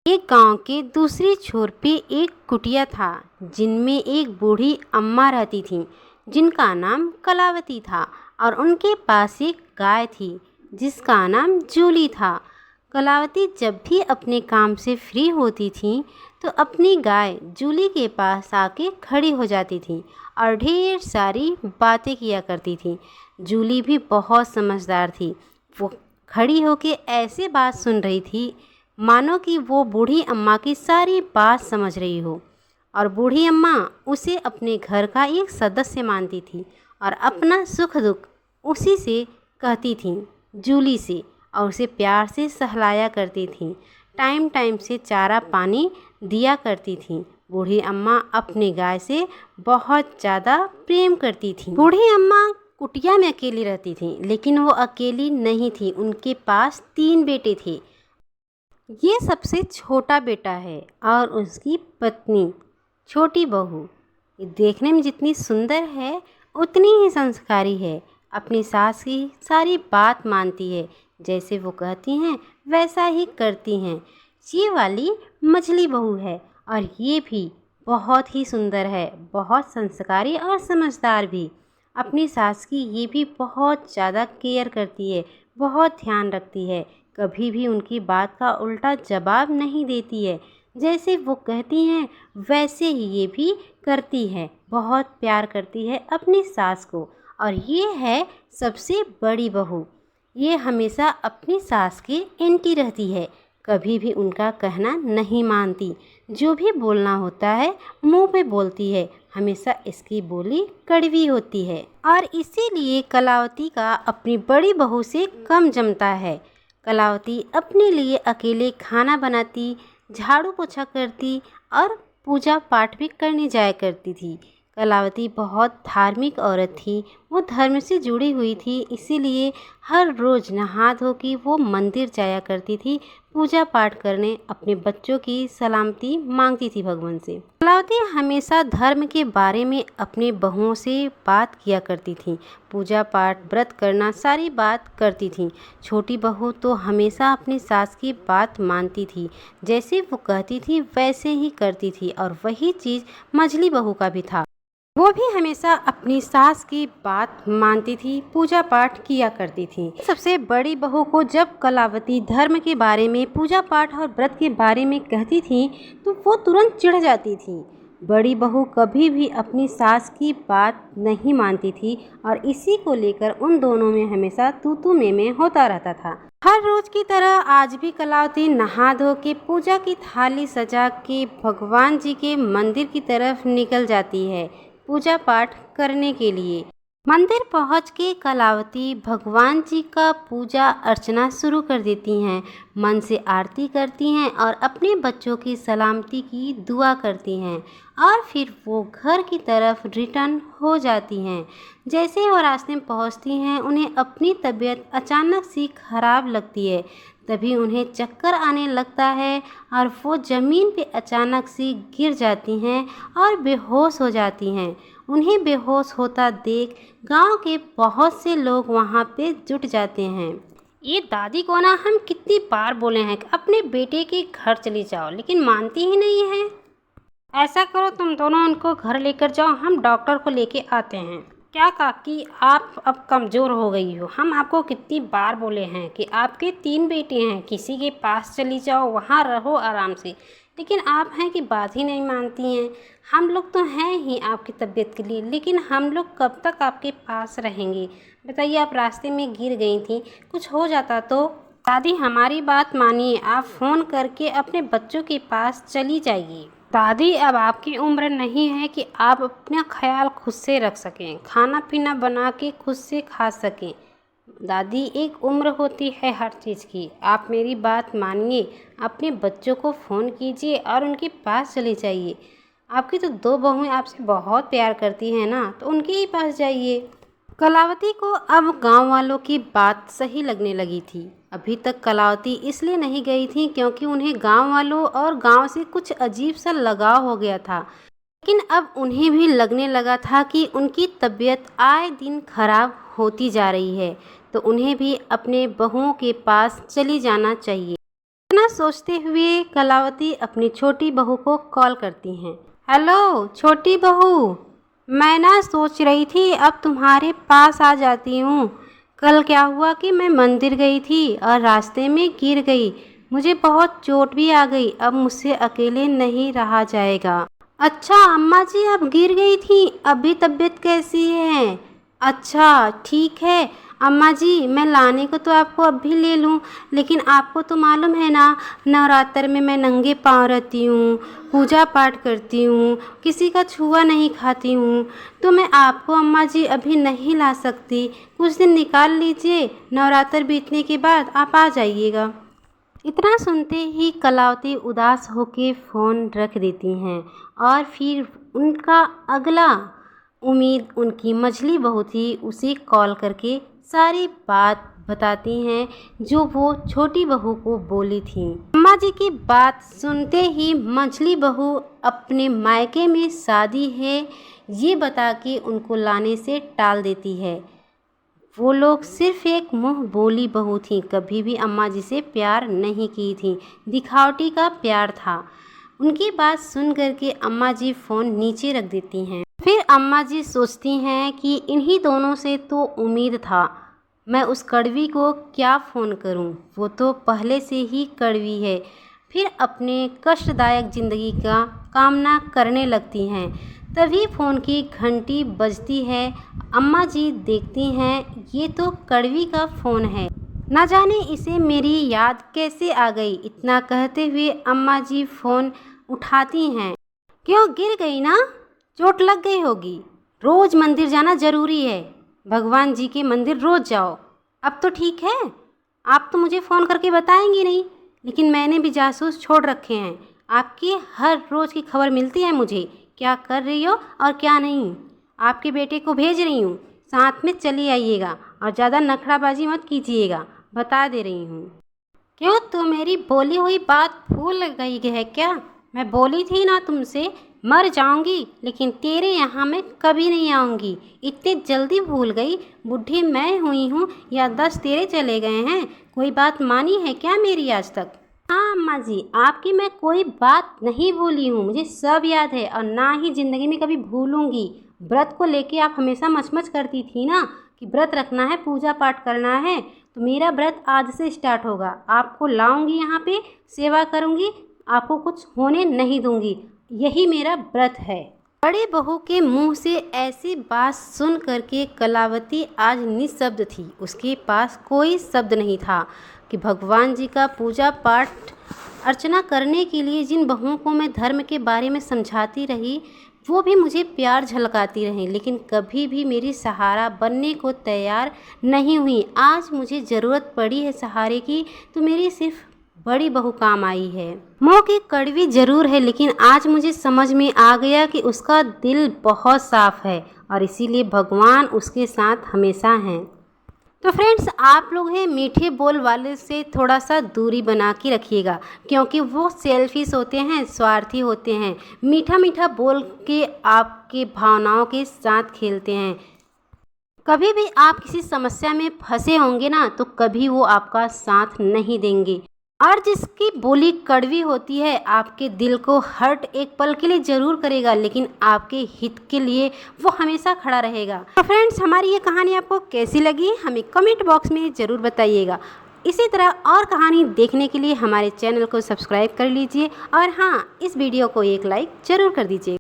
एक गांव के दूसरी छोर पे एक कुटिया था जिनमें एक बूढ़ी अम्मा रहती थी जिनका नाम कलावती था। और उनके पास एक गाय थी जिसका नाम जूली था। कलावती जब भी अपने काम से फ्री होती थी तो अपनी गाय जूली के पास आके खड़ी हो जाती थी और ढेर सारी बातें किया करती थी। जूली भी बहुत समझदार थी। वो खड़ी होके ऐसे बात सुन रही थी मानो कि वो बूढ़ी अम्मा की सारी बात समझ रही हो। और बूढ़ी अम्मा उसे अपने घर का एक सदस्य मानती थी और अपना सुख दुख उसी से कहती थी, जूली से, और उसे प्यार से सहलाया करती थी। टाइम टाइम से चारा पानी दिया करती थी। बूढ़ी अम्मा अपनी गाय से बहुत ज़्यादा प्रेम करती थी। बूढ़ी अम्मा कुटिया में अकेली रहती थी, लेकिन वो अकेली नहीं थी। उनके पास 3 बेटे थे। ये सबसे छोटा बेटा है और उसकी पत्नी छोटी बहू। ये देखने में जितनी सुंदर है उतनी ही संस्कारी है। अपनी सास की सारी बात मानती है, जैसे वो कहती हैं वैसा ही करती हैं। ये वाली मझली बहू है और ये भी बहुत ही सुंदर है, बहुत संस्कारी और समझदार भी। अपनी सास की ये भी बहुत ज़्यादा केयर करती है, बहुत ध्यान रखती है। कभी भी उनकी बात का उल्टा जवाब नहीं देती है। जैसे वो कहती हैं वैसे ही ये भी करती है। बहुत प्यार करती है अपनी सास को। और ये है सबसे बड़ी बहू। ये हमेशा अपनी सास की एंटी रहती है, कभी भी उनका कहना नहीं मानती। जो भी बोलना होता है मुंह पे बोलती है। हमेशा इसकी बोली कड़वी होती है और इसीलिए कलावती का अपनी बड़ी बहू से कम जमता है। कलावती अपने लिए अकेले खाना बनाती, झाड़ू पोछा करती और पूजा पाठ भी करने जाया करती थी। कलावती बहुत धार्मिक औरत थी। वो धर्म से जुड़ी हुई थी, इसीलिए हर रोज़ नहा धो के वो मंदिर जाया करती थी पूजा पाठ करने। अपने बच्चों की सलामती मांगती थी भगवान से। कलावती हमेशा धर्म के बारे में अपने बहुओं से बात किया करती थी। पूजा पाठ, व्रत करना, सारी बात करती थी। छोटी बहू तो हमेशा अपनी सास की बात मानती थी। जैसे वो कहती थी वैसे ही करती थी और वही चीज़ मझली बहू का भी था। वो भी हमेशा अपनी सास की बात मानती थी, पूजा पाठ किया करती थी। सबसे बड़ी बहू को जब कलावती धर्म के बारे में, पूजा पाठ और व्रत के बारे में कहती थी तो वो तुरंत चिढ़ जाती थी। बड़ी बहू कभी भी अपनी सास की बात नहीं मानती थी और इसी को लेकर उन दोनों में हमेशा तू में होता रहता था। हर रोज की तरह आज भी कलावती नहा धो के पूजा की थाली सजा के भगवान जी के मंदिर की तरफ निकल जाती है पूजा पाठ करने के लिए। मंदिर पहुंच के कलावती भगवान जी का पूजा अर्चना शुरू कर देती हैं। मन से आरती करती हैं और अपने बच्चों की सलामती की दुआ करती हैं और फिर वो घर की तरफ रिटर्न हो जाती हैं। जैसे वो रास्ते में पहुंचती हैं उन्हें अपनी तबीयत अचानक सी खराब लगती है। तभी उन्हें चक्कर आने लगता है और वो ज़मीन पे अचानक से गिर जाती हैं और बेहोश हो जाती हैं। उन्हें बेहोश होता देख गांव के बहुत से लोग वहां पे जुट जाते हैं। ये दादी को ना हम कितनी बार बोले हैं कि अपने बेटे के घर चली जाओ, लेकिन मानती ही नहीं है। ऐसा करो तुम दोनों उनको घर लेकर जाओ, हम डॉक्टर को लेके आते हैं। क्या काकी, आप अब कमज़ोर हो गई हो। हम आपको कितनी बार बोले हैं कि आपके 3 बेटे हैं, किसी के पास चली जाओ, वहाँ रहो आराम से, लेकिन आप हैं कि बात ही नहीं मानती हैं। हम लोग तो हैं ही आपकी तबीयत के लिए, लेकिन हम लोग कब तक आपके पास रहेंगे। बताइए, आप रास्ते में गिर गई थी, कुछ हो जाता तो। दादी हमारी बात मानिए, आप फ़ोन करके अपने बच्चों के पास चली जाइए। दादी, अब आपकी उम्र नहीं है कि आप अपना ख्याल खुद से रख सकें, खाना पीना बना के खुद से खा सकें। दादी, एक उम्र होती है हर चीज़ की। आप मेरी बात मानिए, अपने बच्चों को फ़ोन कीजिए और उनके पास चले जाइए। आपकी तो 2 बहुएं आपसे बहुत प्यार करती हैं ना, तो उनके ही पास जाइए। कलावती को अब गांव वालों की बात सही लगने लगी थी। अभी तक कलावती इसलिए नहीं गई थी क्योंकि उन्हें गांव वालों और गांव से कुछ अजीब सा लगाव हो गया था। लेकिन अब उन्हें भी लगने लगा था कि उनकी तबीयत आए दिन खराब होती जा रही है, तो उन्हें भी अपने बहुओं के पास चली जाना चाहिए। इतना इतना सोचते हुए कलावती अपनी छोटी बहू को कॉल करती हैं। हेलो छोटी बहू, मैं ना सोच रही थी अब तुम्हारे पास आ जाती हूँ। कल क्या हुआ कि मैं मंदिर गई थी और रास्ते में गिर गई, मुझे बहुत चोट भी आ गई, अब मुझसे अकेले नहीं रहा जाएगा। अच्छा अम्मा जी, अब गिर गई थी, अभी तबीयत कैसी है? अच्छा ठीक है अम्मा जी, मैं लाने को तो आपको अब भी ले लूँ, लेकिन आपको तो मालूम है ना नवरात्र में मैं नंगे पाँव रहती हूँ, पूजा पाठ करती हूँ, किसी का छुआ नहीं खाती हूँ, तो मैं आपको अम्मा जी अभी नहीं ला सकती। कुछ दिन निकाल लीजिए, नवरात्र बीतने के बाद आप आ जाइएगा। इतना सुनते ही कलावती उदास होके फ़ोन रख देती हैं और फिर उनका अगला उम्मीद उनकी मझली बहू थी, उसे कॉल करके सारी बात बताती हैं जो वो छोटी बहू को बोली थी। अम्मा जी की बात सुनते ही मझली बहू अपने मायके में शादी है ये बता के उनको लाने से टाल देती है। वो लोग सिर्फ एक मुँह बोली बहू थी, कभी भी अम्मा जी से प्यार नहीं की थी, दिखावटी का प्यार था। उनकी बात सुन करके अम्मा जी फ़ोन नीचे रख देती हैं। फिर अम्मा जी सोचती हैं कि इन्हीं दोनों से तो उम्मीद था, मैं उस कड़वी को क्या फ़ोन करूं, वो तो पहले से ही कड़वी है। फिर अपने कष्टदायक ज़िंदगी का कामना करने लगती हैं। तभी फ़ोन की घंटी बजती है। अम्मा जी देखती हैं ये तो कड़वी का फ़ोन है, ना जाने इसे मेरी याद कैसे आ गई। इतना कहते हुए अम्मा जी फ़ोन उठाती हैं। क्यों, गिर गई ना, चोट लग गई होगी। रोज़ मंदिर जाना ज़रूरी है, भगवान जी के मंदिर रोज़ जाओ। अब तो ठीक है, आप तो मुझे फ़ोन करके बताएंगी नहीं, लेकिन मैंने भी जासूस छोड़ रखे हैं। आपकी हर रोज़ की खबर मिलती है मुझे, क्या कर रही हो और क्या नहीं। आपके बेटे को भेज रही हूँ, साथ में चली आइएगा और ज़्यादा नखराबाजी मत कीजिएगा, बता दे रही हूँ। क्यों, तो मेरी बोली हुई बात भूल गई है क्या? मैं बोली थी ना तुमसे, मर जाऊंगी लेकिन तेरे यहाँ मैं कभी नहीं आऊँगी। इतने जल्दी भूल गई? बुढ़ी मैं हुई हूँ या 10 तेरे चले गए हैं? कोई बात मानी है क्या मेरी आज तक? हाँ अम्मा जी, आपकी मैं कोई बात नहीं भूली हूँ, मुझे सब याद है और ना ही ज़िंदगी में कभी भूलूँगी। व्रत को लेके आप हमेशा मचमच करती थी ना कि व्रत रखना है, पूजा पाठ करना है, तो मेरा व्रत आज से स्टार्ट होगा। आपको लाऊंगी यहाँ पे, सेवा करूँगी, आपको कुछ होने नहीं दूँगी, यही मेरा व्रत है। बड़े बहू के मुंह से ऐसी बात सुन करके कलावती आज निःशब्द थी। उसके पास कोई शब्द नहीं था कि भगवान जी का पूजा पाठ अर्चना करने के लिए जिन बहुओं को मैं धर्म के बारे में समझाती रही, वो भी मुझे प्यार झलकाती रहीं, लेकिन कभी भी मेरी सहारा बनने को तैयार नहीं हुई। आज मुझे ज़रूरत पड़ी है सहारे की, तो मेरी सिर्फ बड़ी बहू काम आई है। मुँह की कड़वी ज़रूर है, लेकिन आज मुझे समझ में आ गया कि उसका दिल बहुत साफ़ है और इसीलिए भगवान उसके साथ हमेशा हैं। तो फ्रेंड्स, आप लोग हैं मीठे बोल वाले से थोड़ा सा दूरी बना के रखिएगा, क्योंकि वो सेल्फिश होते हैं, स्वार्थी होते हैं, मीठा मीठा बोल के आपके भावनाओं के साथ खेलते हैं। कभी भी आप किसी समस्या में फंसे होंगे ना, तो कभी वो आपका साथ नहीं देंगे। और जिसकी बोली कड़वी होती है, आपके दिल को हर्ट एक पल के लिए ज़रूर करेगा, लेकिन आपके हित के लिए वो हमेशा खड़ा रहेगा। तो फ्रेंड्स, हमारी ये कहानी आपको कैसी लगी हमें कमेंट बॉक्स में ज़रूर बताइएगा। इसी तरह और कहानी देखने के लिए हमारे चैनल को सब्सक्राइब कर लीजिए और हाँ, इस वीडियो को एक लाइक ज़रूर कर दीजिए।